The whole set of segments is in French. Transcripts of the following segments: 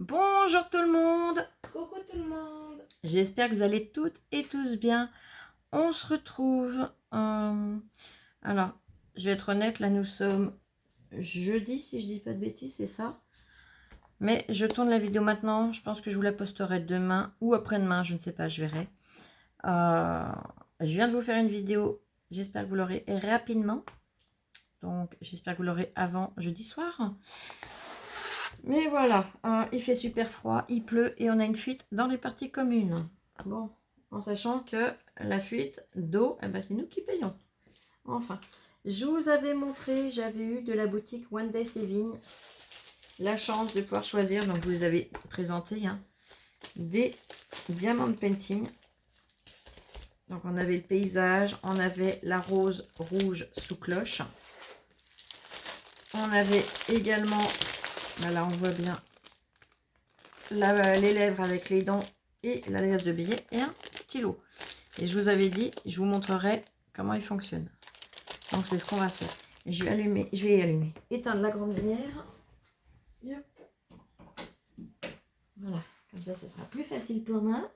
Bonjour tout le monde. Coucou tout le monde. J'espère que vous allez toutes et tous bien. On se retrouve. Alors, je vais être honnête, là nous sommes jeudi, si je dis pas de bêtises, c'est ça. Mais je tourne la vidéo maintenant. Je pense que je vous la posterai demain ou après-demain, je ne sais pas, je verrai. Je viens de vous faire une vidéo. J'espère que vous l'aurez rapidement. Donc, j'espère que vous l'aurez avant jeudi soir. Mais voilà, il fait super froid, il pleut et on a une fuite dans les parties communes. Bon, en sachant que la fuite d'eau, eh ben, c'est nous qui payons. Enfin, je vous avais montré, j'avais eu de la boutique One Day Saving la chance de pouvoir choisir, donc vous les avez présentés, hein, des diamant painting. Donc on avait le paysage, on avait la rose rouge sous cloche. On avait également, là on voit bien, les lèvres avec les dents et la laisse de billets et un stylo. Et je vous avais dit, je vous montrerai comment il fonctionne. Donc c'est ce qu'on va faire. Je vais allumer, éteindre la grande lumière. Voilà, comme ça, ça sera plus facile pour moi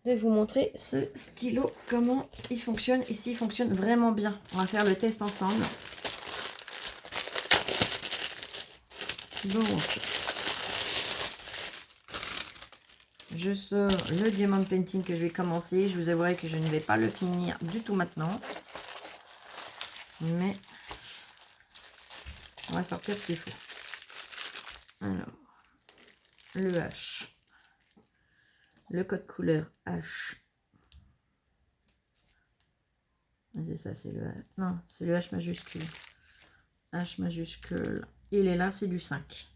de vous montrer ce stylo, comment il fonctionne et s'il fonctionne vraiment bien. On va faire le test ensemble. Donc, je sors le diamant painting que je vais commencer. Je vous avouerai que je ne vais pas le finir du tout maintenant. Mais on va sortir ce qu'il faut. Alors, le H. Le code couleur H. C'est ça, c'est le H. Non, c'est le H majuscule. H majuscule. Il est là, c'est du 5.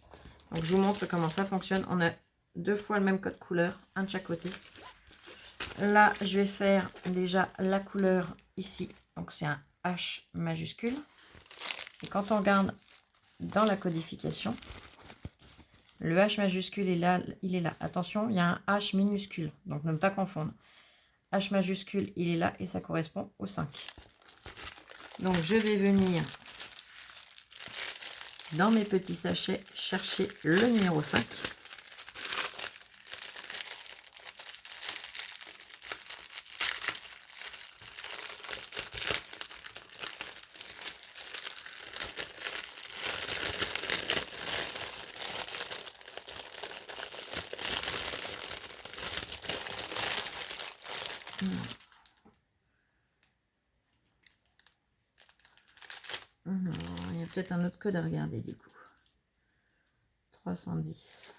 Donc, je vous montre comment ça fonctionne. On a deux fois le même code couleur, un de chaque côté. Là, je vais faire déjà la couleur ici. Donc, c'est un H majuscule. Et quand on regarde dans la codification, le H majuscule est là, il est là. Attention, il y a un H minuscule. Donc, ne pas confondre. H majuscule, il est là et ça correspond au 5. Donc, je vais venir dans mes petits sachets chercher le numéro 5. Alors, il y a peut-être un autre code à regarder du coup. 310.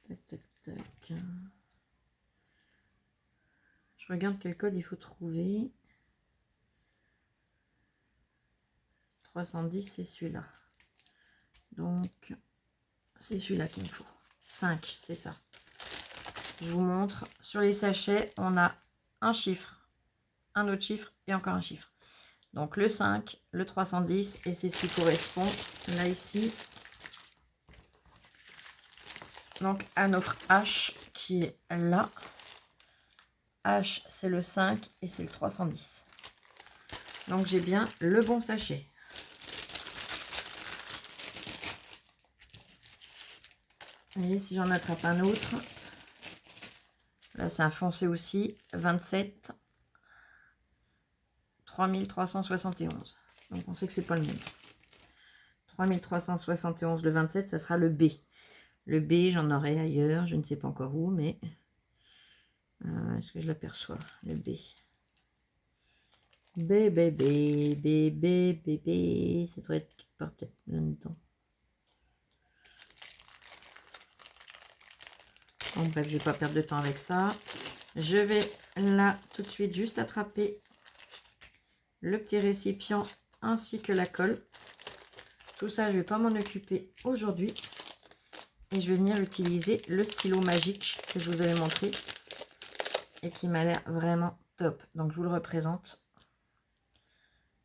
Tac, tac, tac. Je regarde quel code il faut trouver. 310, c'est celui-là. Donc, c'est celui-là qu'il me faut. 5, c'est ça. Je vous montre. Sur les sachets, on a un chiffre, un autre chiffre et encore un chiffre. Donc, le 5, le 310, et c'est ce qui correspond là ici. Donc, à notre H qui est là. H, c'est le 5 et c'est le 310. Donc, j'ai bien le bon sachet. Et si j'en attrape un autre, là c'est un foncé aussi, 27 3371. Donc on sait que c'est pas le même. 3371, le 27, ça sera le B. Le B, j'en aurai ailleurs, je ne sais pas encore où, mais est-ce que je l'aperçois, le B. B, B, B, B, B, B, B, ça doit être quelque part peut-être là-dedans. Bon, bref, je ne vais pas perdre de temps avec ça. Je vais là tout de suite juste attraper le petit récipient ainsi que la colle. Tout ça, je ne vais pas m'en occuper aujourd'hui. Et je vais venir utiliser le stylo magique que je vous avais montré et qui m'a l'air vraiment top. Donc, je vous le représente.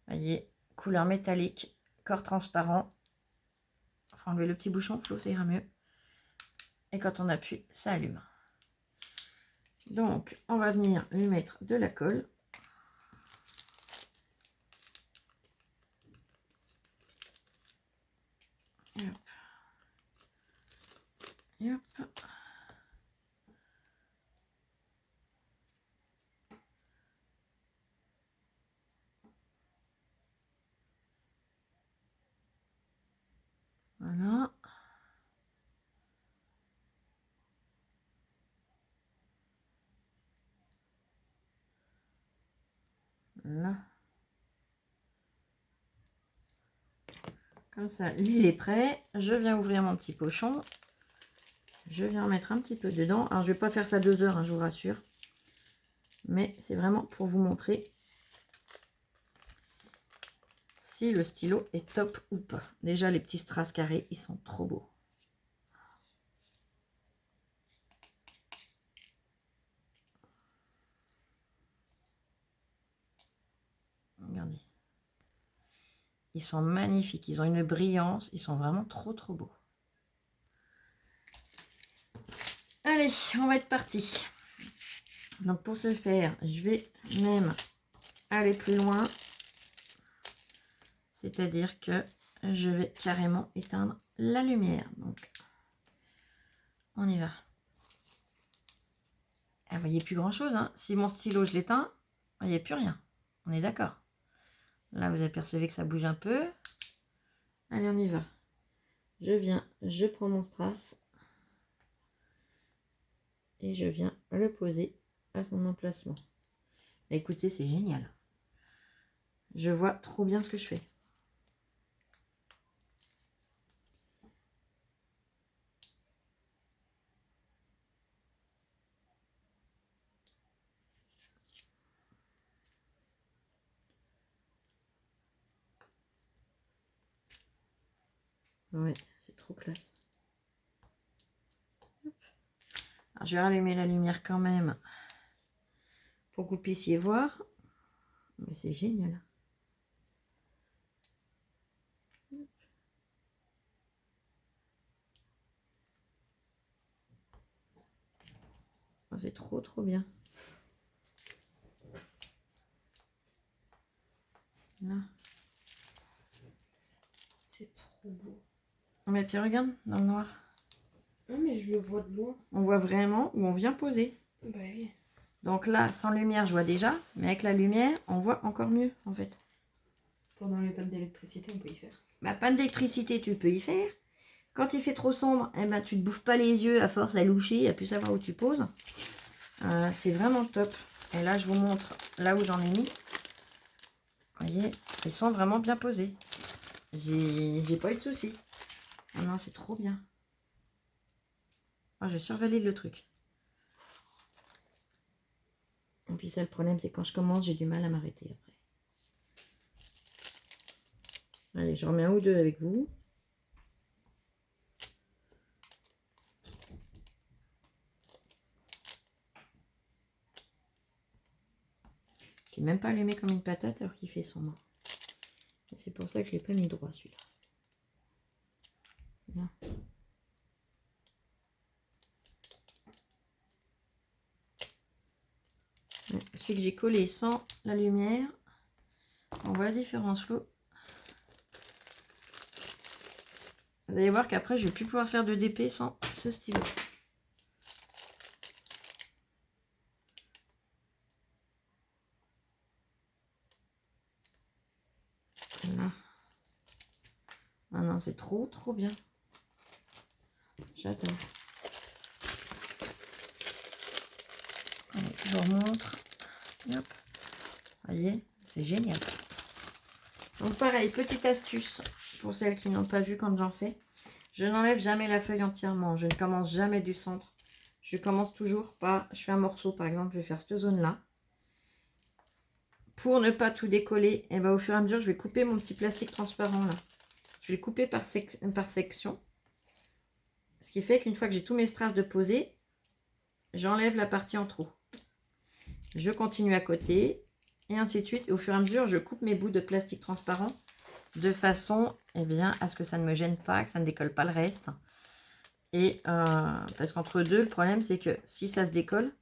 Vous voyez, couleur métallique, corps transparent. Il faut enlever le petit bouchon, Flo, ça ira mieux. Et quand on appuie, ça allume. Donc, on va venir lui mettre de la colle. Et hop. Et hop. Voilà. Là. Comme ça, l'huile est prête. Je viens ouvrir mon petit pochon. Je viens en mettre un petit peu dedans. Alors, je vais pas faire ça 2 heures, hein, je vous rassure. Mais c'est vraiment pour vous montrer si le stylo est top ou pas. Déjà, les petits strass carrés, ils sont trop beaux. Regardez. Ils sont magnifiques. Ils ont une brillance. Ils sont vraiment trop, trop beaux. Allez, on va être parti. Donc, pour ce faire, je vais même aller plus loin. C'est-à-dire que je vais carrément éteindre la lumière. Donc, on y va. Vous voyez plus grand-chose. Hein. Si mon stylo, je l'éteins, vous voyez plus rien. On est d'accord. Là, vous apercevez que ça bouge un peu. Allez, on y va. Je viens, je prends mon strass. Et je viens le poser à son emplacement. Écoutez, c'est génial. Je vois trop bien ce que je fais. Ouais, c'est trop classe. Alors, je vais rallumer la lumière quand même pour que vous puissiez voir. Mais c'est génial. Oh, c'est trop trop bien. Là. C'est trop beau. Mais puis regarde, dans le noir. Ah, mais je le vois de loin. On voit vraiment où on vient poser. Bah oui. Donc là, sans lumière, je vois déjà. Mais avec la lumière, on voit encore mieux, en fait. Pendant les pannes d'électricité, on peut y faire. Bah, panne d'électricité, tu peux y faire. Quand il fait trop sombre, eh ben, tu te bouffes pas les yeux à force à loucher, à plus savoir où tu poses. C'est vraiment top. Et là, je vous montre là où j'en ai mis. Vous voyez, ils sont vraiment bien posés. J'ai pas eu de soucis. Ah non, c'est trop bien. Ah, je survalide le truc. Et puis ça, le problème, c'est quand je commence, j'ai du mal à m'arrêter après. Allez, j'en remets un ou deux avec vous. Je l'ai même pas allumé comme une patate alors qu'il fait sombre. C'est pour ça que je l'ai pas mis droit celui-là. Là. Ouais, celui que j'ai collé sans la lumière, on voit la différence flow. Vous allez voir qu'après je vais plus pouvoir faire de DP sans ce stylo. Voilà. Ah non, c'est trop trop bien. J'adore. Allez, je vous remontre. Hop. Voyez, c'est génial. Donc pareil, petite astuce pour celles qui n'ont pas vu quand j'en fais. Je n'enlève jamais la feuille entièrement. Je ne commence jamais du centre. Je commence toujours par, je fais un morceau par exemple, je vais faire cette zone-là. Pour ne pas tout décoller, et ben, au fur et à mesure, je vais couper mon petit plastique transparent là. Je vais le couper par section. Ce qui fait qu'une fois que j'ai tous mes strass de poser, j'enlève la partie en trop. Je continue à côté et ainsi de suite. Et au fur et à mesure, je coupe mes bouts de plastique transparent de façon à ce que ça ne me gêne pas, que ça ne décolle pas le reste. Et parce qu'entre deux, le problème c'est que si ça se décolle,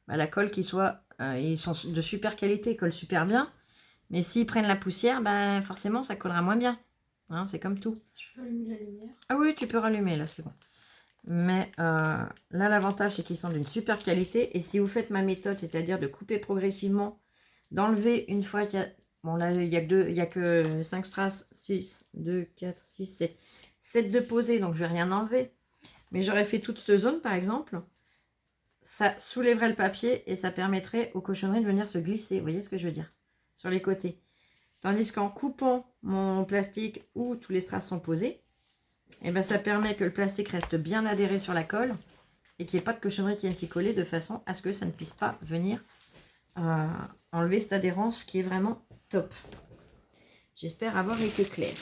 bah, la colle qui soit... ils sont de super qualité, ils collent super bien. Mais s'ils prennent la poussière, bah, forcément, ça collera moins bien. Hein, c'est comme tout. Tu peux allumer la lumière? Ah oui, tu peux rallumer, là, c'est bon. Mais là, l'avantage, c'est qu'ils sont d'une super qualité. Et si vous faites ma méthode, c'est-à-dire de couper progressivement, d'enlever une fois qu'il y a... Bon, là, il y a que 5 strass, 6, 2, 4, 6, 7. 7 de poser, donc je vais rien enlever. Mais j'aurais fait toute cette zone, par exemple. Ça soulèverait le papier et ça permettrait aux cochonneries de venir se glisser. Vous voyez ce que je veux dire? Sur les côtés. Tandis qu'en coupant mon plastique où tous les strass sont posés, et ben ça permet que le plastique reste bien adhéré sur la colle et qu'il n'y ait pas de cochonnerie qui vienne s'y coller de façon à ce que ça ne puisse pas venir enlever cette adhérence qui est vraiment top. J'espère avoir été claire.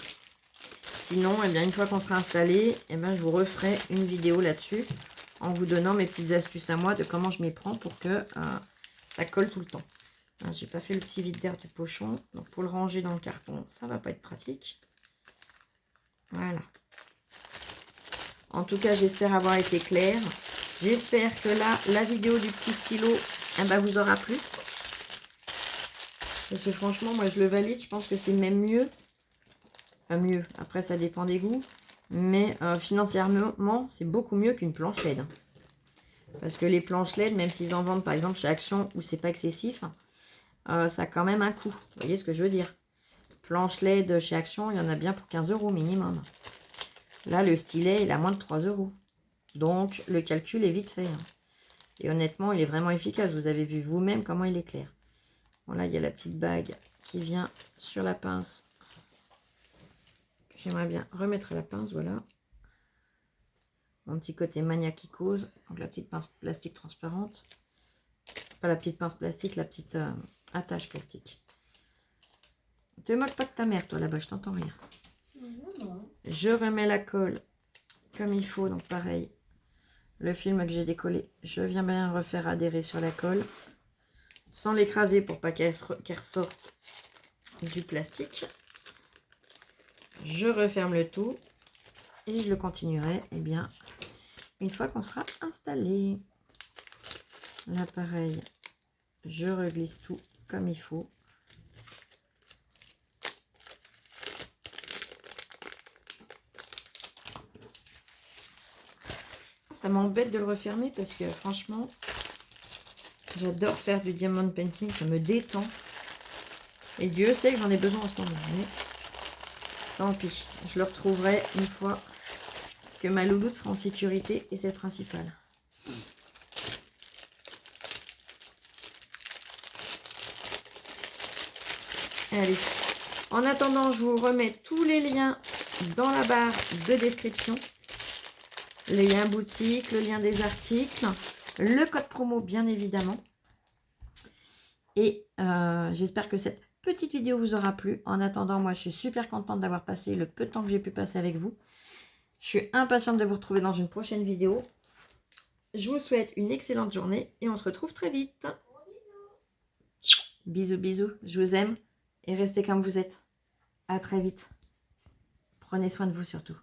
Sinon, eh bien, une fois qu'on sera installé, eh ben, je vous referai une vidéo là-dessus en vous donnant mes petites astuces à moi de comment je m'y prends pour que ça colle tout le temps. Hein, j'ai pas fait le petit vide d'air du pochon, donc pour le ranger dans le carton, ça va pas être pratique. Voilà. En tout cas, j'espère avoir été claire. J'espère que là, la vidéo du petit stylo eh ben, vous aura plu. Parce que franchement, moi, je le valide. Je pense que c'est même mieux. Enfin, mieux. Après, ça dépend des goûts. Mais financièrement, c'est beaucoup mieux qu'une planche LED. Parce que les planches LED, même s'ils en vendent, par exemple, chez Action, où c'est pas excessif, ça a quand même un coût. Vous voyez ce que je veux dire? Planche LED chez Action, il y en a bien pour 15 € minimum. Là, le stylet, il a moins de 3 €. Donc, le calcul est vite fait. Hein. Et honnêtement, il est vraiment efficace. Vous avez vu vous-même comment il éclaire. Bon, là, il y a la petite bague qui vient sur la pince. J'aimerais bien remettre à la pince, voilà. Mon petit côté maniaquicose. Donc, la petite pince plastique transparente. Pas la petite pince plastique, la petite attache plastique. Te moque pas de ta mère, toi, là-bas, je t'entends rire. Non. Je remets la colle comme il faut, donc pareil. Le film que j'ai décollé, je viens bien refaire adhérer sur la colle. Sans l'écraser pour pas qu'elle ressorte du plastique. Je referme le tout. Et je le continuerai, eh bien, une fois qu'on sera installé. Là, pareil, je reglisse tout comme il faut. Ça m'embête de le refermer parce que franchement, j'adore faire du diamond painting, ça me détend. Et Dieu sait que j'en ai besoin en ce moment. Mais tant pis, je le retrouverai une fois que ma louloute sera en sécurité et c'est le principal. Allez, en attendant, je vous remets tous les liens dans la barre de description. Les liens boutique, le lien des articles, le code promo bien évidemment. Et j'espère que cette petite vidéo vous aura plu. En attendant, moi je suis super contente d'avoir passé le peu de temps que j'ai pu passer avec vous. Je suis impatiente de vous retrouver dans une prochaine vidéo. Je vous souhaite une excellente journée et on se retrouve très vite. Bisous, bisous, je vous aime et restez comme vous êtes. À très vite. Prenez soin de vous surtout.